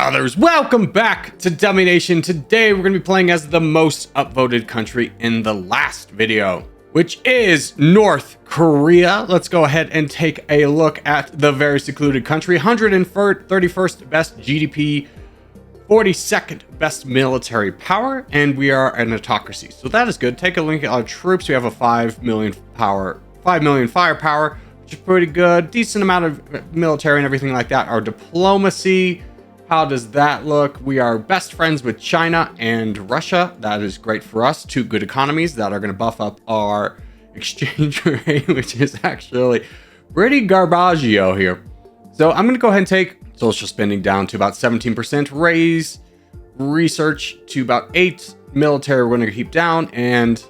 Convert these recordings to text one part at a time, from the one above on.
brothers, welcome back to DummyNation. Today we're going to be playing as the most upvoted country in the last video, which is North Korea. Let's go ahead and take a look at the very secluded country. 131st best GDP, 42nd best military power, and we are an autocracy, so that is good. Take a look at our troops. We have a 5 million firepower, which is pretty good. Decent amount of military and everything like that. Our diplomacy, how does that look? We are best friends with China and Russia. That is great for us. Two good economies that are going to buff up our exchange rate, which is actually pretty garbaggio here. So I'm going to go ahead and take social spending down to about 17%, raise research to about 8, military we're going to keep down, and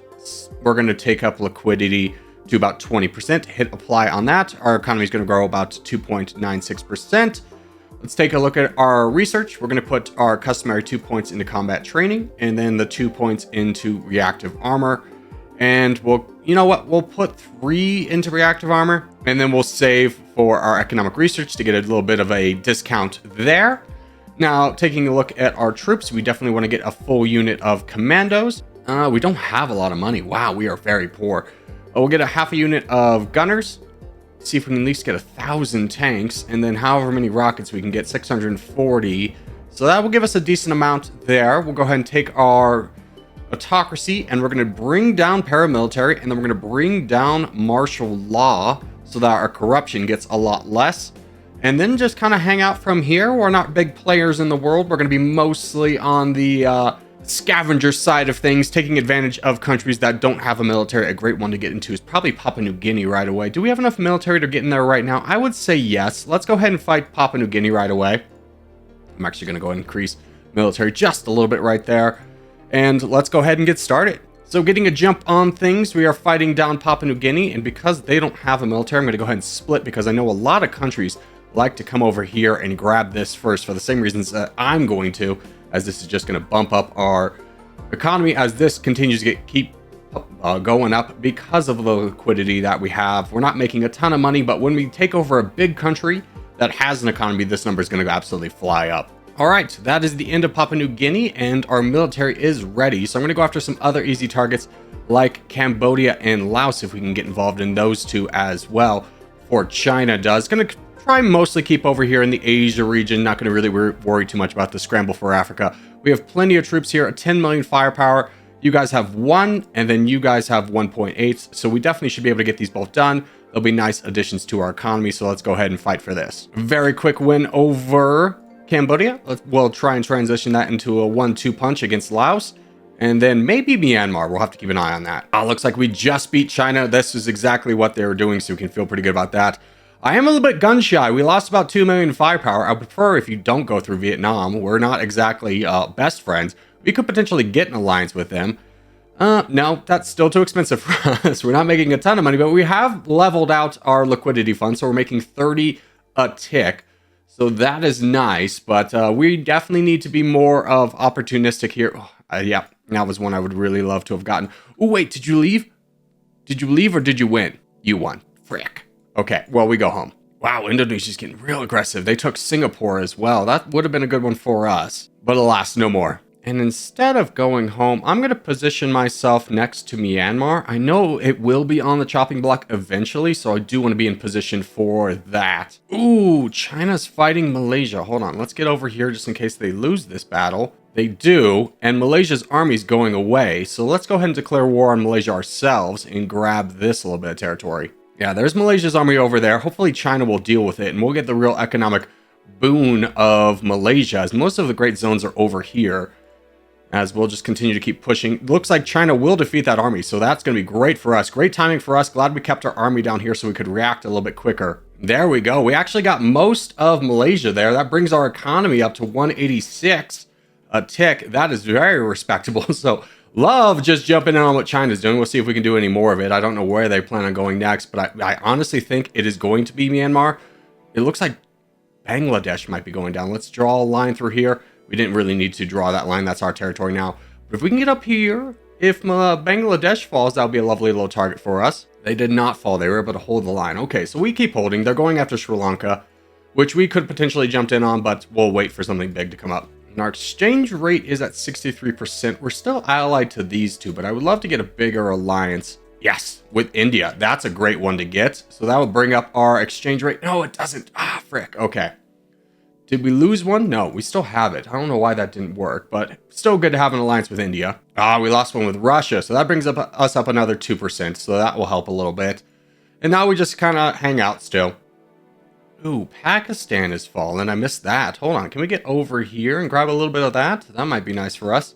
we're going to take up liquidity to about 20%. Hit apply on that. Our economy is going to grow about 2.96%. Let's take a look at our research. We're going to put our customary 2 points into combat training, and then the 2 points into reactive armor. And we'll, you know what, we'll put 3 into reactive armor, and then we'll save for our economic research to get a little bit of a discount there. Now, taking a look at our troops, we definitely want to get a full unit of commandos. We don't have a lot of money. Wow, we are very poor. We'll get a half a unit of gunners. See if we can at least get 1,000 tanks, and then however many rockets we can get, 640. So that will give us a decent amount there. We'll go ahead and take our autocracy, and we're going to bring down paramilitary, and then we're going to bring down martial law so that our corruption gets a lot less. And then just kind of hang out from here. We're not big players in the world. We're going to be mostly on the scavenger side of things, taking advantage of countries that don't have a military. A great one to get into is probably Papua New Guinea right away. Do we have enough military to get in there right now? I would say yes. Let's go ahead and fight Papua New Guinea right away. I'm actually going to go ahead and increase military just a little bit right there. And let's go ahead and get started. So getting a jump on things, we are fighting down Papua New Guinea, and because they don't have a military, I'm going to go ahead and split, because I know a lot of countries like to come over here and grab this first for the same reasons that I'm going to, as this is just going to bump up our economy as this continues to keep going up because of the liquidity that we have. We're not making a ton of money, but when we take over a big country that has an economy, this number is going to absolutely fly up. All right, that is the end of Papua New Guinea, and our military is ready. So I'm going to go after some other easy targets like Cambodia and Laos, if we can get involved in those two as well, before China does. Going to try mostly keep over here in the Asia region. Not going to really worry too much about the scramble for Africa. We have plenty of troops here, a 10 million firepower. You guys have 1, and then you guys have 1.8. So we definitely should be able to get these both done. They'll be nice additions to our economy. So let's go ahead and fight for this. Very quick win over Cambodia. We'll try and transition that into a 1-2 punch against Laos. And then maybe Myanmar. We'll have to keep an eye on that. Looks like we just beat China. This is exactly what they were doing, so we can feel pretty good about that. I am a little bit gun shy. We lost about 2 million firepower. I prefer if you don't go through Vietnam. We're not exactly best friends. We could potentially get an alliance with them. No, that's still too expensive for us. We're not making a ton of money, but we have leveled out our liquidity fund, so we're making 30 a tick. So that is nice, but we definitely need to be more of opportunistic here. Yeah, that was one I would really love to have gotten. Oh, wait, did you leave? Did you leave or did you win? You won. Frick. Okay, well, we go home. Wow, Indonesia's getting real aggressive. They took Singapore as well. That would have been a good one for us. But alas, no more. And instead of going home, I'm going to position myself next to Myanmar. I know it will be on the chopping block eventually, so I do want to be in position for that. Ooh, China's fighting Malaysia. Hold on, let's get over here just in case they lose this battle. They do, and Malaysia's army's going away. So let's go ahead and declare war on Malaysia ourselves and grab this little bit of territory. Yeah, there's Malaysia's army over there. Hopefully China will deal with it, and we'll get the real economic boon of Malaysia, as most of the great zones are over here, as we'll just continue to keep pushing. Looks like China will defeat that army, so that's going to be great for us. Great timing for us. Glad we kept our army down here so we could react a little bit quicker. There we go. We actually got most of Malaysia there. That brings our economy up to 186 a tick. That is very respectable. So love just jumping in on what China's doing. We'll see if we can do any more of it. I don't know where they plan on going next, but I honestly think it is going to be Myanmar. It looks like Bangladesh might be going down. Let's draw a line through here. We didn't really need to draw that line. That's our territory now. But if we can get up here, if Bangladesh falls, that'll be a lovely little target for us. They did not fall. They were able to hold the line. Okay, so we keep holding. They're going after Sri Lanka. which we could potentially jump in on, but we'll wait for something big to come up. And our exchange rate is at 63%. We're still allied to these two, but I would love to get a bigger alliance. Yes, with India. That's a great one to get. So that will bring up our exchange rate. No, it doesn't. Ah, frick. Okay. Did we lose one? No, we still have it. I don't know why that didn't work, but still good to have an alliance with India. Ah, we lost one with Russia, so that brings us up another 2%, so that will help a little bit. And now we just kind of hang out still. Ooh, Pakistan has fallen. I missed that. Hold on, can we get over here and grab a little bit of that? That might be nice for us.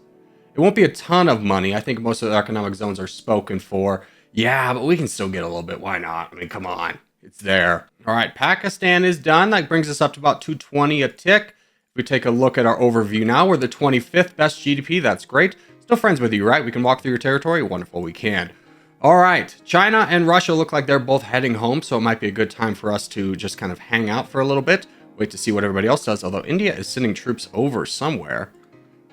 It won't be a ton of money. I think most of the economic zones are spoken for. Yeah, but we can still get a little bit. Why not? I mean, come on. It's there. All right, Pakistan is done. That brings us up to about 220 a tick. If we take a look at our overview now, we're the 25th best GDP. That's great. Still friends with you, right? We can walk through your territory. Wonderful, we can. All right, China and Russia look like they're both heading home, so it might be a good time for us to just kind of hang out for a little bit. Wait to see what everybody else does, although India is sending troops over somewhere.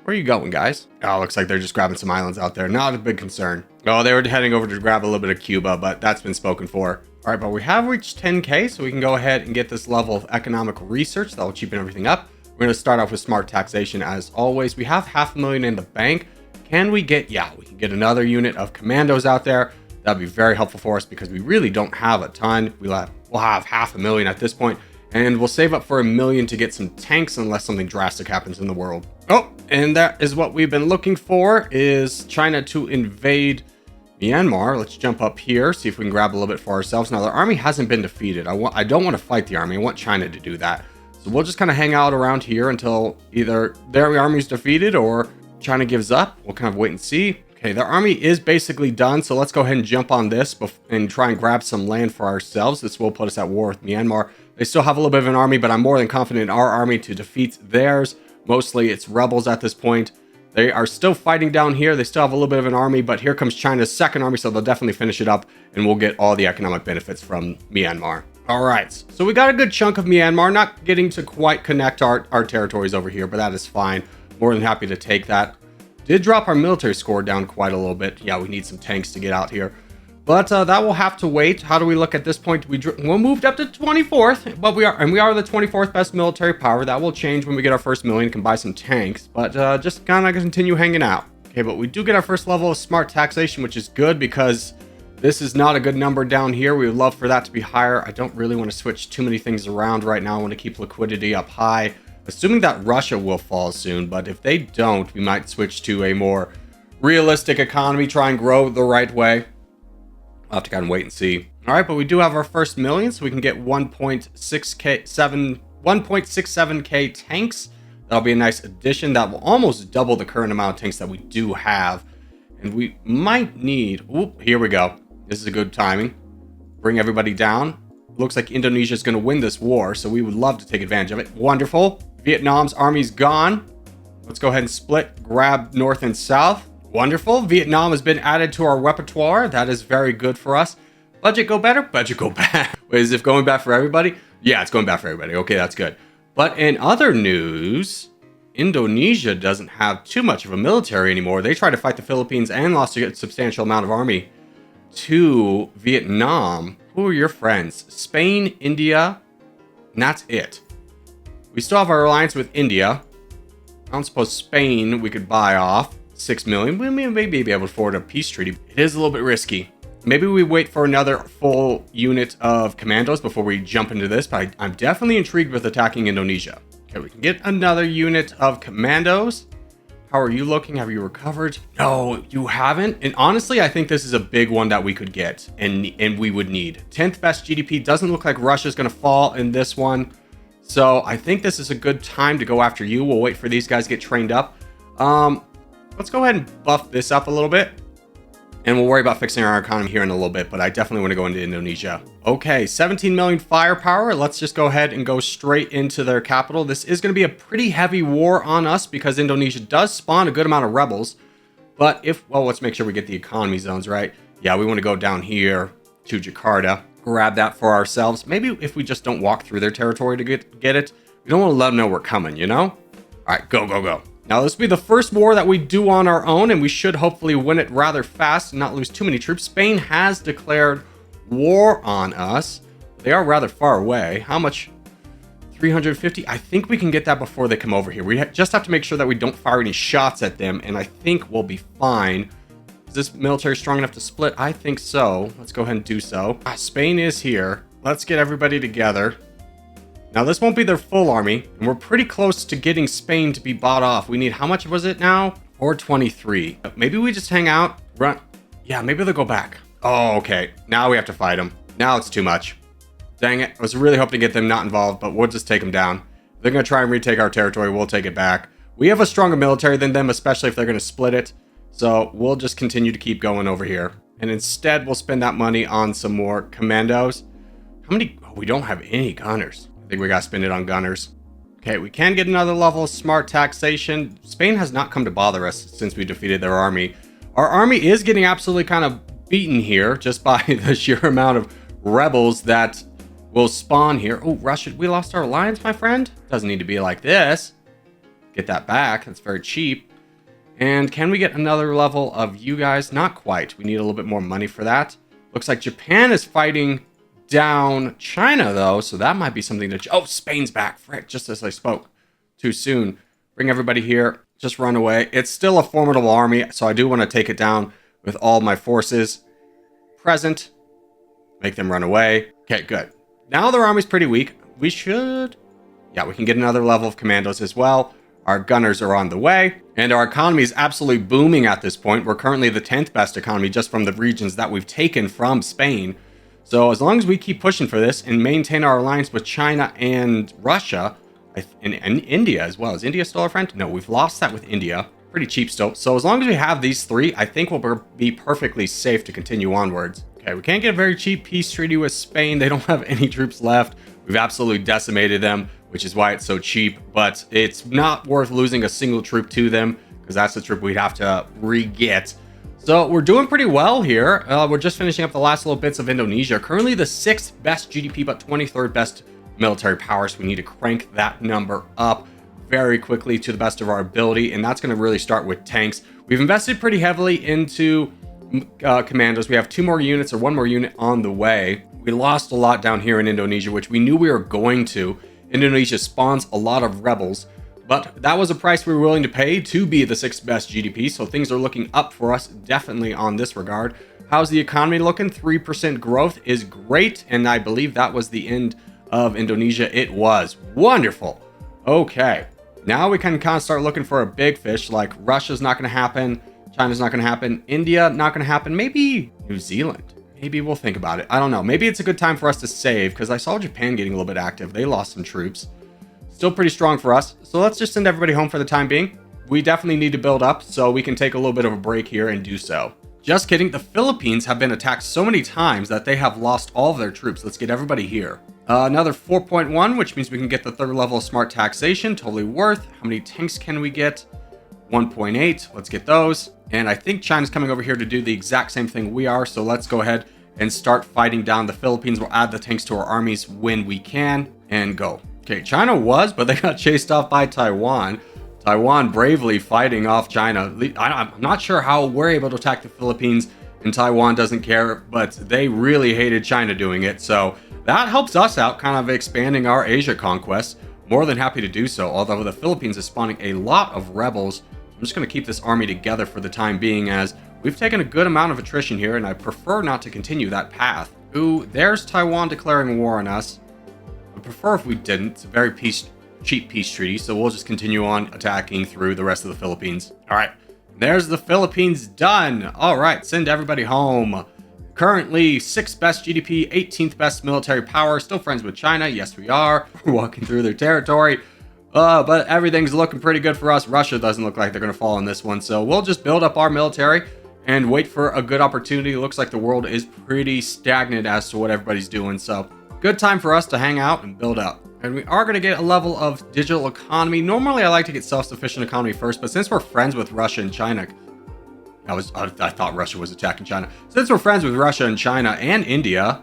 Where are you going, guys? Oh, looks like they're just grabbing some islands out there. Not a big concern. Oh, they were heading over to grab a little bit of Cuba, but that's been spoken for. All right, but we have reached 10K, so we can go ahead and get this level of economic research. That will cheapen everything up. We're going to start off with smart taxation as always. We have 500,000 in the bank. Can we get, yeah, we can get another unit of commandos out there. That'd be very helpful for us because we really don't have a ton. We'll have 500,000 at this point, and we'll save up for 1 million to get some tanks unless something drastic happens in the world. Oh, and that is what we've been looking for, is China to invade Myanmar. Let's jump up here, see if we can grab a little bit for ourselves. Now, the army hasn't been defeated. I don't want to fight the army. I want China to do that. So we'll just kind of hang out around here until either their army's defeated or China gives up. We'll kind of wait and see. Okay, their army is basically done, so let's go ahead and jump on this and try and grab some land for ourselves. This will put us at war with Myanmar. They still have a little bit of an army, but I'm more than confident in our army to defeat theirs. Mostly it's rebels at this point. They are still fighting down here. They still have a little bit of an army, but here comes China's second army, so they'll definitely finish it up, and we'll get all the economic benefits from Myanmar. All right, so we got a good chunk of Myanmar, not getting to quite connect our territories over here, but that is fine. More than happy to take that. Did drop our military score down quite a little bit. Yeah, we need some tanks to get out here. But that will have to wait. How do we look at this point? We moved up to 24th, but we are the 24th best military power. That will change when we get our first million, can buy some tanks, but just kind of continue hanging out. Okay, but we do get our first level of smart taxation, which is good because this is not a good number down here. We would love for that to be higher. I don't really want to switch too many things around right now. I want to keep liquidity up high, assuming that Russia will fall soon. But if they don't, we might switch to a more realistic economy, try and grow the right way. I'll have to kind of wait and see. All right, but we do have our first million, so we can get 1.67K tanks. That'll be a nice addition. That will almost double the current amount of tanks that we do have. And we might need, oop, here we go. This is a good timing. Bring everybody down. Looks like Indonesia is going to win this war, so we would love to take advantage of it. Wonderful. Vietnam's army's gone. Let's go ahead and split, grab north and south. Wonderful. Vietnam has been added to our repertoire. That is very good for us. Budget go better? Budget go bad. Wait, is it going bad for everybody? Yeah, it's going bad for everybody. Okay, that's good. But in other news, Indonesia doesn't have too much of a military anymore. They tried to fight the Philippines and lost a substantial amount of army to Vietnam. Who are your friends? Spain, India, and that's it. We still have our alliance with India. I don't suppose Spain we could buy off. 6 million. We may be able to afford a peace treaty. It is a little bit risky. Maybe we wait for another full unit of commandos before we jump into this, but I'm definitely intrigued with attacking Indonesia. Okay, we can get another unit of commandos. How are you looking? Have you recovered? No, you haven't. And honestly, I think this is a big one that we could get and we would need. 10th best GDP. Doesn't look like Russia's going to fall in this one. So I think this is a good time to go after you. We'll wait for these guys to get trained up. Let's go ahead and buff this up a little bit. And we'll worry about fixing our economy here in a little bit, but I definitely want to go into Indonesia. Okay, 17 million firepower. Let's just go ahead and go straight into their capital. This is going to be a pretty heavy war on us because Indonesia does spawn a good amount of rebels. But well, let's make sure we get the economy zones right. Yeah, we want to go down here to Jakarta, grab that for ourselves. Maybe if we just don't walk through their territory to get it, we don't want to let them know we're coming, you know? All right, go, go, go. Now, this will be the first war that we do on our own, and we should hopefully win it rather fast and not lose too many troops. Spain has declared war on us. They are rather far away. How much? 350. I think we can get that before they come over here. We just have to make sure that we don't fire any shots at them, and I think we'll be fine. Is this military strong enough to split? I think so. Let's go ahead and do so. Spain is here. Let's get everybody together. Now, this won't be their full army, and we're pretty close to getting Spain to be bought off. We need, how much was it now? 423. Maybe we just hang out, run. Yeah, maybe they'll go back. Oh, okay. Now we have to fight them. Now it's too much. Dang it. I was really hoping to get them not involved, but we'll just take them down. If they're going to try and retake our territory, we'll take it back. We have a stronger military than them, especially if they're going to split it. So we'll just continue to keep going over here. And instead, we'll spend that money on some more commandos. How many? Oh, we don't have any gunners. I think we got to spend it on gunners. Okay, we can get another level of smart taxation. Spain has not come to bother us since we defeated their army. Our army is getting absolutely kind of beaten here just by the sheer amount of rebels that will spawn here. Oh, Russia, we lost our alliance, my friend. Doesn't need to be like this. Get that back. That's very cheap. And can we get another level of you guys? Not quite. We need a little bit more money for that. Looks like Japan is fighting down China, though, so that might be something to... Oh, Spain's back. Frick, just as I spoke too soon. Bring everybody here. Just run away. It's still a formidable army, so I do want to take it down with all my forces present. Make them run away. Okay, good. Now their army's pretty weak. We should... Yeah, we can get another level of commandos as well. Our gunners are on the way, and our economy is absolutely booming at this point. We're currently the 10th best economy just from the regions that we've taken from Spain. So as long as we keep pushing for this and maintain our alliance with China and Russia, and India as well. Is India still our friend? No, we've lost that with India. Pretty cheap still. So as long as we have these three, I think we'll be perfectly safe to continue onwards. Okay, we can't get a very cheap peace treaty with Spain. They don't have any troops left. We've absolutely decimated them, which is why it's so cheap. But it's not worth losing a single troop to them, because that's the troop we'd have to re-get. So we're doing pretty well here. We're just finishing up the last little bits of Indonesia. Currently the 6th best GDP, but 23rd best military power. So we need to crank that number up very quickly to the best of our ability. And that's going to really start with tanks. We've invested pretty heavily into commandos. We have 2 more units or 1 more unit on the way. We lost a lot down here in Indonesia, which we knew we were going to. Indonesia spawns a lot of rebels. But that was a price we were willing to pay to be the 6th best GDP, so things are looking up for us definitely on this regard. How's the economy looking? 3% growth is great, and I believe that was the end of Indonesia. It was. Wonderful. Okay, now we can kind of start looking for a big fish, like Russia's not going to happen, China's not going to happen, India not going to happen, maybe New Zealand. Maybe we'll think about it. I don't know. Maybe it's a good time for us to save, because I saw Japan getting a little bit active. They lost some troops. Still pretty strong for us. So let's just send everybody home for the time being. We definitely need to build up, so we can take a little bit of a break here and do so. Just kidding. The Philippines have been attacked so many times that they have lost all of their troops. Let's get everybody here. Another 4.1, which means we can get the 3rd level of smart taxation. Totally worth. How many tanks can we get? 1.8. Let's get those. And I think China's coming over here to do the exact same thing we are. So let's go ahead and start fighting down the Philippines. We'll add the tanks to our armies when we can and go. Okay, China was, but they got chased off by Taiwan. Taiwan bravely fighting off China. I'm not sure how we're able to attack the Philippines and Taiwan doesn't care, but they really hated China doing it. So that helps us out, kind of expanding our Asia conquest. More than happy to do so, although the Philippines is spawning a lot of rebels. I'm just going to keep this army together for the time being, as we've taken a good amount of attrition here, and I prefer not to continue that path. Ooh, there's Taiwan declaring war on us. I prefer if we didn't. It's a very cheap peace treaty, so we'll just continue on attacking through the rest of the Philippines. All right, there's the Philippines done. All right, send everybody home. Currently 6th best GDP, 18th best military power. Still friends with China. Yes, we are. We're walking through their territory. But everything's looking pretty good for us. Russia doesn't look like they're going to fall on this one, so we'll just build up our military and wait for a good opportunity. It looks like the world is pretty stagnant as to what everybody's doing, so good time for us to hang out and build up. And we are going to get a level of digital economy. Normally, I like to get self-sufficient economy first, but since we're friends with Russia and China, I thought Russia was attacking China. Since we're friends with Russia and China and India,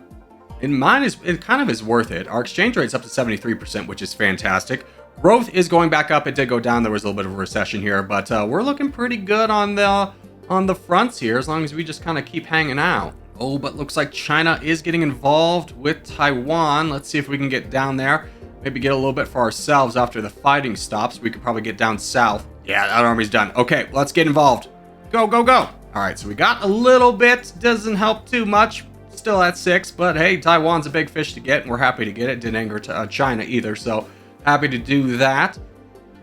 it kind of is worth it. Our exchange rate's up to 73%, which is fantastic. Growth is going back up. It did go down. There was a little bit of a recession here, but we're looking pretty good on the fronts here, as long as we just kind of keep hanging out. Oh, but looks like China is getting involved with Taiwan. Let's see if we can get down there. Maybe get a little bit for ourselves after the fighting stops. We could probably get down south. Yeah, that army's done. Okay, let's get involved. Go, go, go. All right, so we got a little bit. Doesn't help too much. Still at 6, but hey, Taiwan's a big fish to get, and we're happy to get it. Didn't anger China either, so happy to do that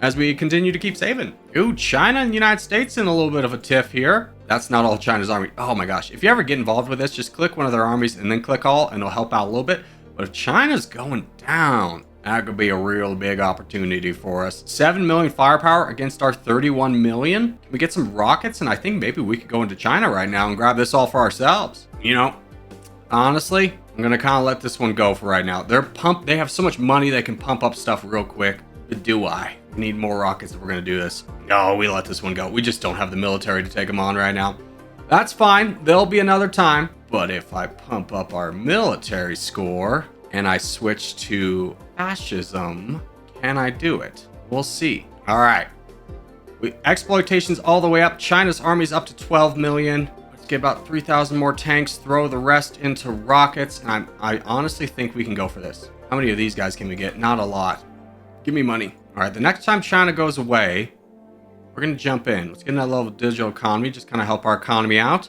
as we continue to keep saving. Ooh, China and the United States in a little bit of a tiff here. That's not all China's army. Oh my gosh. If you ever get involved with this, just click one of their armies and then click all, and it'll help out a little bit. But if China's going down, that could be a real big opportunity for us. 7 million firepower against our 31 million. Can we get some rockets? And I think maybe we could go into China right now and grab this all for ourselves. You know, honestly, I'm going to kind of let this one go for right now. They have so much money they can pump up stuff real quick. But do I? We need more rockets if we're going to do this. No, we let this one go. We just don't have the military to take them on right now. That's fine. There'll be another time. But if I pump up our military score and I switch to fascism, can I do it? We'll see. All right. Exploitation's all the way up. China's army's up to 12 million. Let's get about 3,000 more tanks. Throw the rest into rockets. And I honestly think we can go for this. How many of these guys can we get? Not a lot. Give me money. All right, the next time China goes away, we're going to jump in. Let's get in that level of digital economy, just kind of help our economy out.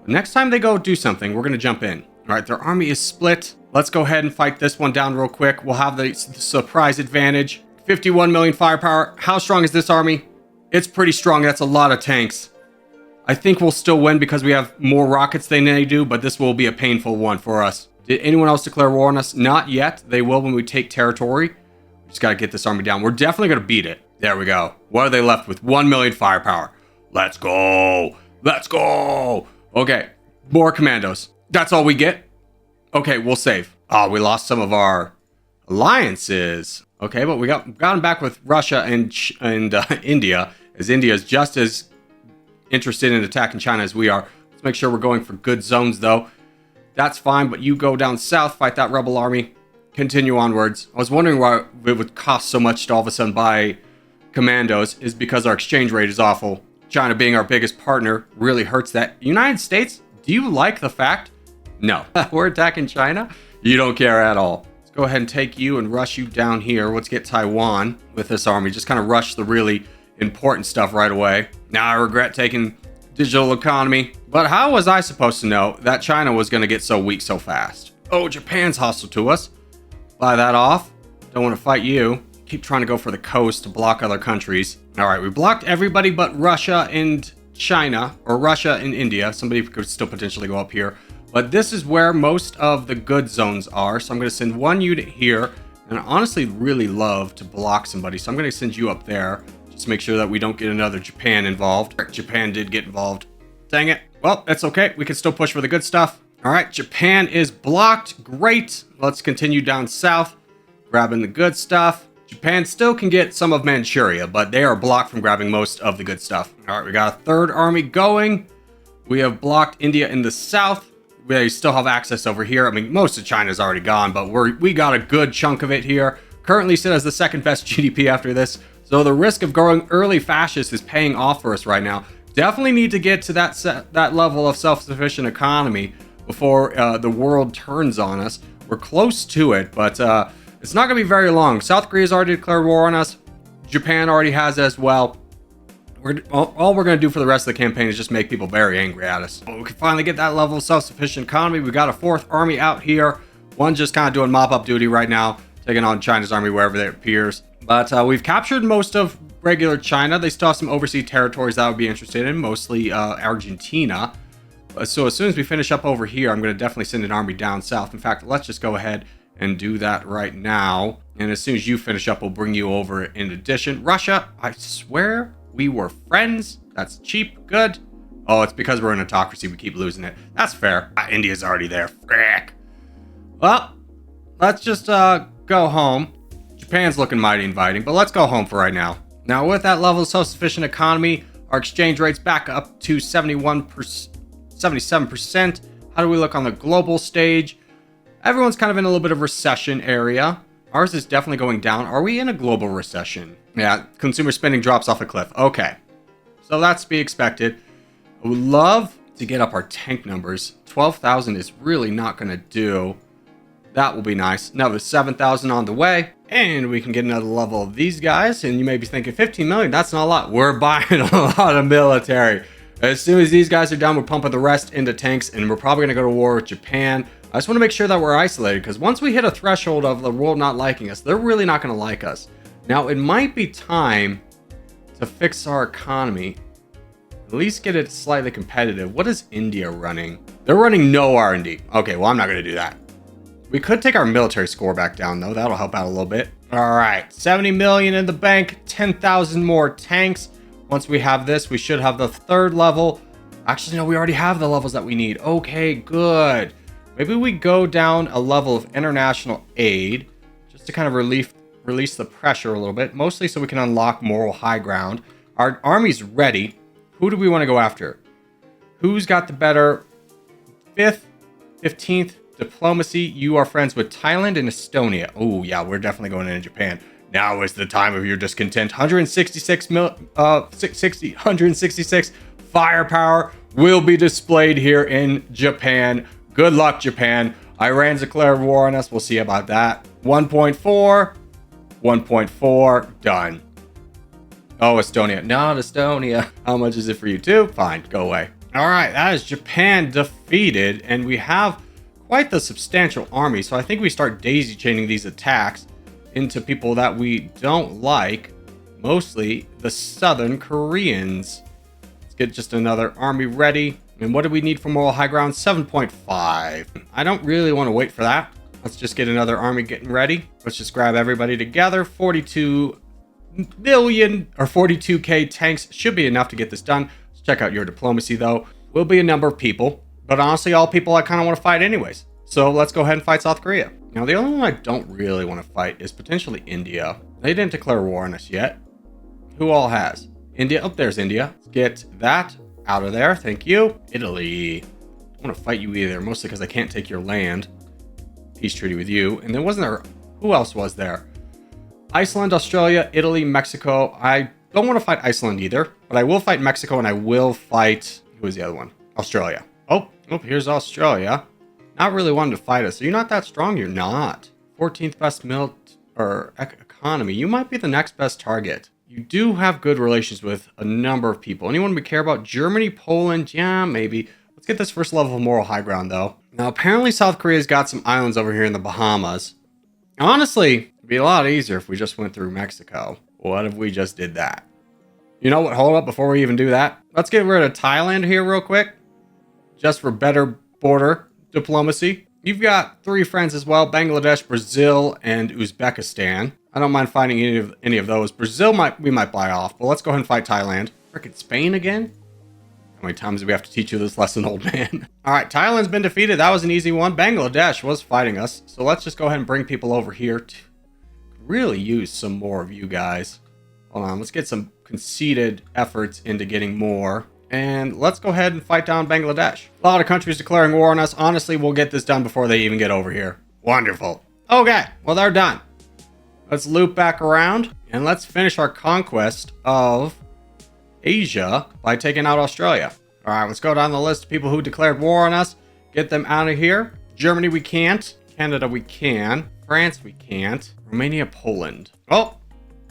The next time they go do something, we're going to jump in. All right, their army is split. Let's go ahead and fight this one down real quick. We'll have the surprise advantage. 51 million firepower. How strong is this army? It's pretty strong. That's a lot of tanks. I think we'll still win because we have more rockets than they do, but this will be a painful one for us. Did anyone else declare war on us? Not yet. They will when we take territory. We just got to get this army down. We're definitely going to beat it. There we go. What are they left with? 1 million firepower. Let's go. Let's go. Okay. More commandos. That's all we get? Okay, we'll save. Oh, we lost some of our alliances. Okay, but we got them back with Russia and India, as India is just as interested in attacking China as we are. Let's make sure we're going for good zones, though. That's fine, but you go down south, fight that rebel army. Continue onwards. I was wondering why it would cost so much to all of a sudden buy commandos is because our exchange rate is awful. China being our biggest partner really hurts that. United States, do you like the fact? No. We're attacking China? You don't care at all. Let's go ahead and take you and rush you down here. Let's get Taiwan with this army. Just kind of rush the really important stuff right away. Now I regret taking digital economy. But how was I supposed to know that China was going to get so weak so fast? Oh, Japan's hostile to us. Buy that off. Don't want to fight you. Keep trying to go for the coast to block other countries. All right, we blocked everybody but Russia and China, or Russia and India. Somebody could still potentially go up here. But this is where most of the good zones are. So I'm going to send one unit here. And I honestly really love to block somebody. So I'm going to send you up there. Just make sure that we don't get another Japan involved. Japan did get involved. Dang it. Well, that's okay. We can still push for the good stuff. All right, Japan is blocked. Great. Let's continue down south, grabbing the good stuff. Japan still can get some of Manchuria, but they are blocked from grabbing most of the good stuff. All right, we got a third army going. We have blocked India in the south. We still have access over here. I mean, most of China's already gone, but we got a good chunk of it here. Currently sit as the second best GDP after this. So the risk of going early fascist is paying off for us right now. Definitely need to get to that level of self-sufficient economy before the world turns on us. We're close to it, but it's not going to be very long. South Korea's already declared war on us. Japan already has as well. All we're going to do for the rest of the campaign is just make people very angry at us. But we can finally get that level of self-sufficient economy. We got a fourth army out here. One just kind of doing mop-up duty right now, taking on China's army wherever it appears. But we've captured most of regular China. They still have some overseas territories that I would be interested in, mostly Argentina. So as soon as we finish up over here, I'm going to definitely send an army down south. In fact, let's just go ahead and do that right now. And as soon as you finish up, we'll bring you over in addition. Russia, I swear we were friends. That's cheap. Good. Oh, it's because we're an autocracy. We keep losing it. That's fair. India's already there. Frick. Well, let's just go home. Japan's looking mighty inviting, but let's go home for right now. Now, with that level of self-sufficient economy, our exchange rate's back up to 77%. How do we look on the global stage? Everyone's kind of in a little bit of recession area. Ours is definitely going down. Are we in a global recession? Yeah, consumer spending drops off a cliff. Okay, so that's to be expected. I would love to get up our tank numbers. 12,000 is really not going to do That will be nice. Another 7,000 on the way. And we can get another level of these guys. And you may be thinking 15 million, that's not a lot. We're buying a lot of military. As soon as these guys are done, we're pumping the rest into tanks. And we're probably going to go to war with Japan. I just want to make sure that we're isolated. Because once we hit a threshold of the world not liking us, they're really not going to like us. Now, it might be time to fix our economy. At least get it slightly competitive. What is India running? They're running no R&D. Okay, well, I'm not going to do that. We could take our military score back down, though. That'll help out a little bit. All right, 70 million in the bank, 10,000 more tanks. Once we have this, we should have the third level. Actually, no, we already have the levels that we need. Okay, good. Maybe we go down a level of international aid just to kind of release the pressure a little bit, mostly so we can unlock moral high ground. Our army's ready. Who do we want to go after? Who's got the better 5th, 15th diplomacy? You are friends with Thailand and Estonia. Oh, yeah, we're definitely going into Japan. Now is the time of your discontent. 166 firepower will be displayed here in Japan. Good luck, Japan. Iran's declared war on us. We'll see about that. 1.4, done. Oh, Estonia. Not Estonia. How much is it for you too? Fine, go away. All right, that is Japan defeated, and we have quite the substantial army. So I think we start daisy chaining these attacks into people that we don't like, mostly the Southern Koreans. Let's get just another army ready. And what do we need for moral high ground? 7.5. I don't really want to wait for that. Let's just get another army getting ready. Let's just grab everybody together. 42 million or 42k tanks should be enough to get this done. Let's check out your diplomacy, though. Will be a number of people, but honestly, all people I kind of want to fight anyways. So let's go ahead and fight South Korea. Now, the only one I don't really want to fight is potentially India. They didn't declare war on us yet. Who all has? India. Oh, there's India. Let's get that out of there. Thank you. Italy. I don't want to fight you either, mostly because I can't take your land. Peace treaty with you. And then wasn't there... Who else was there? Iceland, Australia, Italy, Mexico. I don't want to fight Iceland either, but I will fight Mexico, and I will fight... Who was the other one? Australia. Oh, here's Australia. Not really wanting to fight us. So you're not that strong. You're not. 14th best economy. You might be the next best target. You do have good relations with a number of people. Anyone we care about? Germany, Poland? Yeah, maybe. Let's get this first level of moral high ground, though. Now, apparently South Korea's got some islands over here in the Bahamas. Honestly, it'd be a lot easier if we just went through Mexico. What if we just did that? You know what? Hold up before we even do that. Let's get rid of Thailand here real quick. Just for better border diplomacy. You've got 3 friends as well. Bangladesh, Brazil, and Uzbekistan. I don't mind fighting any of those. Brazil we might buy off, but let's go ahead and fight Thailand. Frickin' Spain again? How many times do we have to teach you this lesson, old man? All right, Thailand's been defeated. That was an easy one. Bangladesh was fighting us. So let's just go ahead and bring people over here to really use some more of you guys. Hold on, let's get some conceded efforts into getting more. And let's go ahead and fight down Bangladesh. A lot of countries declaring war on us. Honestly, we'll get this done before they even get over here. Wonderful. Okay, well, they're done. Let's loop back around and let's finish our conquest of Asia by taking out Australia. All right, let's go down the list of people who declared war on us. Get them out of here. Germany, we can't. Canada, we can. France, we can't. Romania, Poland. Oh,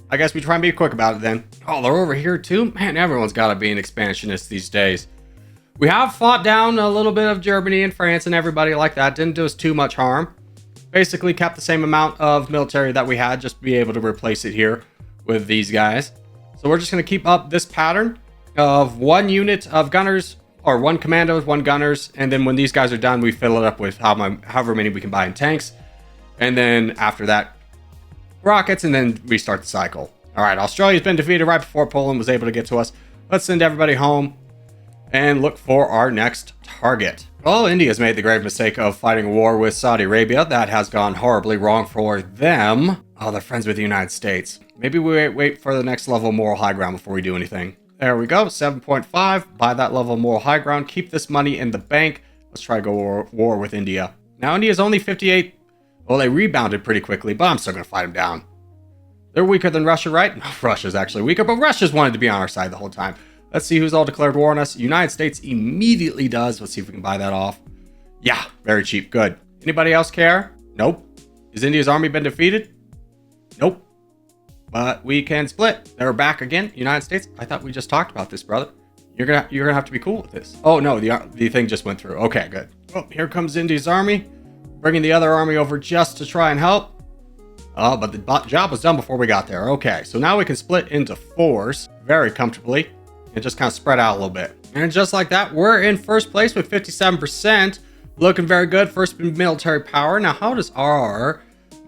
I guess we try and be quick about it then. Oh, they're over here too? Man, everyone's got to be an expansionist these days. We have fought down a little bit of Germany and France and everybody like that. Didn't do us too much harm. Basically kept the same amount of military that we had, just to be able to replace it here with these guys. So we're just going to keep up this pattern of 1 unit of gunners, or 1 commandos, 1 gunners, and then when these guys are done, we fill it up with however many we can buy in tanks. And then after that, rockets, and then we start the cycle. All right, Australia's been defeated right before Poland was able to get to us. Let's send everybody home and look for our next target. Well, India's made the grave mistake of fighting a war with Saudi Arabia. That has gone horribly wrong for them. Oh, they're friends with the United States. Maybe we wait for the next level of moral high ground before we do anything. There we go, 7.5. Buy that level of moral high ground. Keep this money in the bank. Let's try to go war with India. Now, India's only 58. Well, they rebounded pretty quickly, but I'm still going to fight them down. They're weaker than Russia, right? No, Russia's actually weaker, but Russia's wanted to be on our side the whole time. Let's see who's all declared war on us. United States immediately does. Let's see if we can buy that off. Yeah, very cheap. Good. Anybody else care? Nope. Has India's army been defeated? Nope. But we can split. They're back again. United States. I thought we just talked about this, brother. You're gonna have to be cool with this. Oh no, the thing just went through. Okay, good. Oh, here comes India's army, bringing the other army over just to try and help. Oh, but the job was done before we got there. Okay, so now we can split into 4s very comfortably and just kind of spread out a little bit. And just like that, we're in first place with 57%. Looking very good. First military power. Now, how does our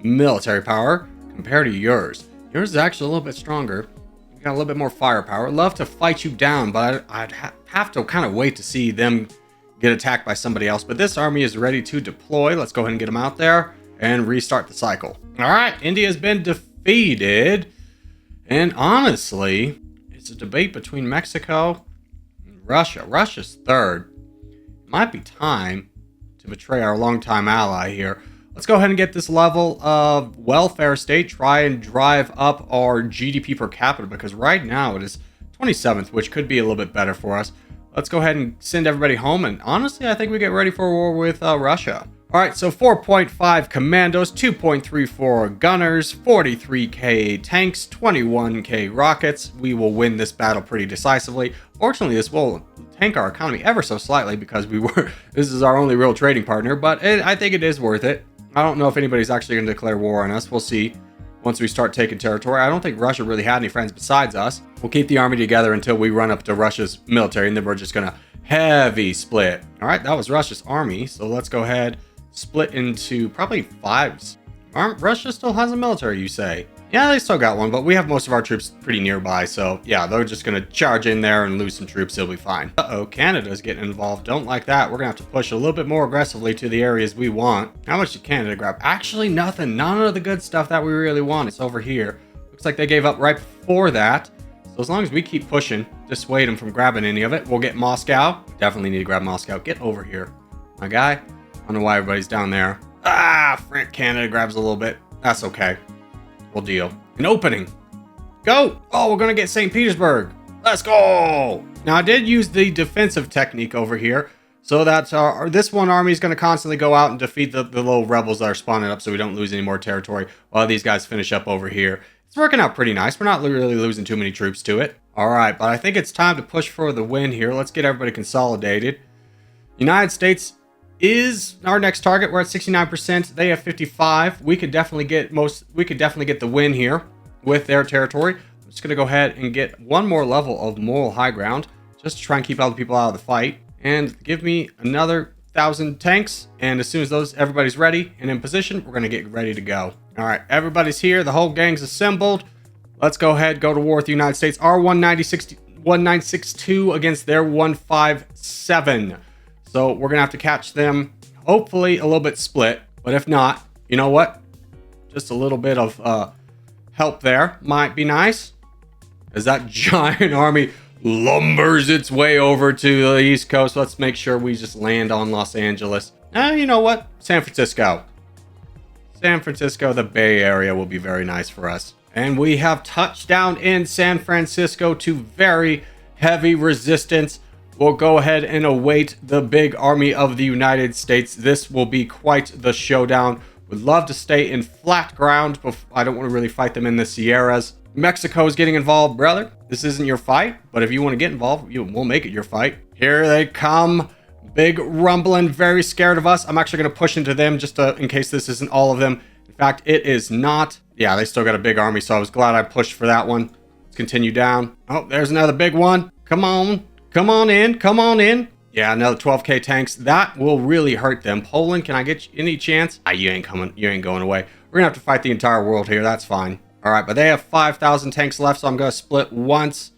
military power compare to yours? Yours is actually a little bit stronger. You got a little bit more firepower. I'd love to fight you down, but I'd have to kind of wait to see them get attacked by somebody else. But this army is ready to deploy. Let's go ahead and get them out there and restart the cycle. All right, India has been defeated. And honestly, it's a debate between Mexico and Russia. Russia's third. It might be time to betray our longtime ally here. Let's go ahead and get this level of welfare state, try and drive up our GDP per capita, because right now it is 27th, which could be a little bit better for us. Let's go ahead and send everybody home, and honestly, I think we get ready for a war with Russia. All right, so 4.5 commandos, 2.34 gunners, 43k tanks, 21k rockets. We will win this battle pretty decisively. Fortunately, this will tank our economy ever so slightly because this is our only real trading partner, but I think it is worth it. I don't know if anybody's actually going to declare war on us. We'll see once we start taking territory. I don't think Russia really had any friends besides us. We'll keep the army together until we run up to Russia's military, and then we're just going to heavy split. All right, that was Russia's army. So let's go ahead, split into probably 5s. Russia still has a military, you say? Yeah, they still got one, but we have most of our troops pretty nearby. So yeah, they're just going to charge in there and lose some troops. It'll be fine. Uh-oh, Canada's getting involved. Don't like that. We're going to have to push a little bit more aggressively to the areas we want. How much did Canada grab? Actually, nothing. None of the good stuff that we really want. It's over here. Looks like they gave up right before that. So as long as we keep pushing, dissuade them from grabbing any of it, we'll get Moscow. Definitely need to grab Moscow. Get over here, my guy. I don't know why everybody's down there. Ah, Canada grabs a little bit. That's okay. We'll deal. An opening. Go! Oh, we're going to get St. Petersburg. Let's go! Now, I did use the defensive technique over here, so that this one army is going to constantly go out and defeat the little rebels that are spawning up so we don't lose any more territory while these guys finish up over here. It's working out pretty nice. We're not really losing too many troops to it. All right, but I think it's time to push for the win here. Let's get everybody consolidated. United States is our next target. We're at 69%. They have 55. We could definitely get the win here with their territory. I'm just gonna go ahead and get one more level of moral high ground just to try and keep other people out of the fight, and give me another 1,000 tanks. And as soon as everybody's ready and in position, we're gonna get ready to go. All right, everybody's here. The whole gang's assembled. Let's go ahead, go to war with the United States. Our 1962 against their 157. So we're going to have to catch them, hopefully a little bit split. But if not, you know what? Just a little bit of help there might be nice. As that giant army lumbers its way over to the East Coast. Let's make sure we just land on Los Angeles. You know what? San Francisco. San Francisco, the Bay Area will be very nice for us. And we have touched down in San Francisco to very heavy resistance. We'll go ahead and await the big army of the United States. This will be quite the showdown. Would love to stay in flat ground, but I don't want to really fight them in the Sierras. Mexico is getting involved, brother. This isn't your fight, but if you want to get involved, we'll make it your fight. Here they come. Big rumbling, very scared of us. I'm actually going to push into them just in case this isn't all of them. In fact, it is not. Yeah, they still got a big army, so I was glad I pushed for that one. Let's continue down. Oh, there's another big one. Come on. Come on in. Come on in. Yeah, another 12k tanks. That will really hurt them. Poland, can I get any chance? You ain't coming. You ain't going away. We're going to have to fight the entire world here. That's fine. All right, but they have 5,000 tanks left, so I'm going to split once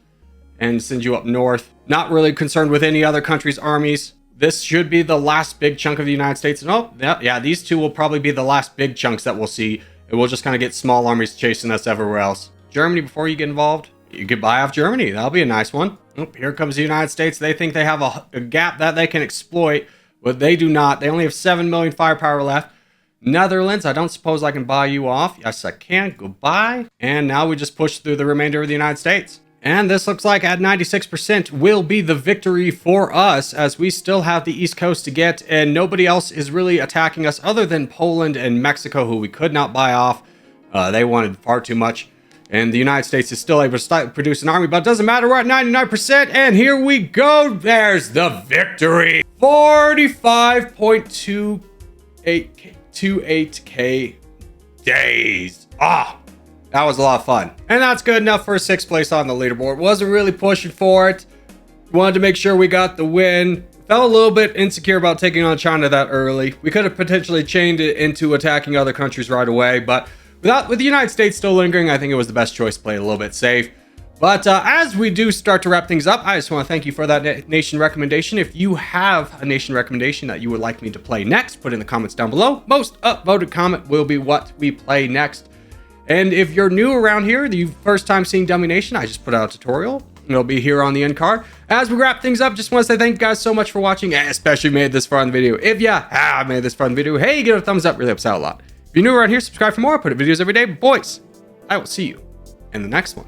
and send you up north. Not really concerned with any other country's armies. This should be the last big chunk of the United States. Oh, yeah, these two will probably be the last big chunks that we'll see. And we'll just kind of get small armies chasing us everywhere else. Germany, before you get involved, you could buy off Germany. That'll be a nice one. Oh, here comes the United States. They think they have a gap that they can exploit, but they do not. They only have 7 million firepower left. Netherlands, I don't suppose I can buy you off. Yes, I can. Goodbye. And now we just push through the remainder of the United States. And this looks like at 96% will be the victory for us, as we still have the East Coast to get, and nobody else is really attacking us other than Poland and Mexico, who we could not buy off. They wanted far too much. And the United States is still able to produce an army, but it doesn't matter. We're at 99%, and here we go. There's the victory. 45.28K days. That was a lot of fun. And that's good enough for 6th place on the leaderboard. Wasn't really pushing for it. Wanted to make sure we got the win. Felt a little bit insecure about taking on China that early. We could have potentially chained it into attacking other countries right away, but with the United States still lingering, I think it was the best choice to play it a little bit safe. But as we do start to wrap things up, I just want to thank you for that nation recommendation. If you have a nation recommendation that you would like me to play next, put in the comments down below. Most upvoted comment will be what we play next. And if you're new around here, the first time seeing DummyNation, I just put out a tutorial. It'll be here on the end card. As we wrap things up, just want to say thank you guys so much for watching, and especially made this fun video. If you have made this fun video, hey, give it a thumbs up, really helps out a lot. If you're new around here, subscribe for more. I put up videos every day. Boys, I will see you in the next one.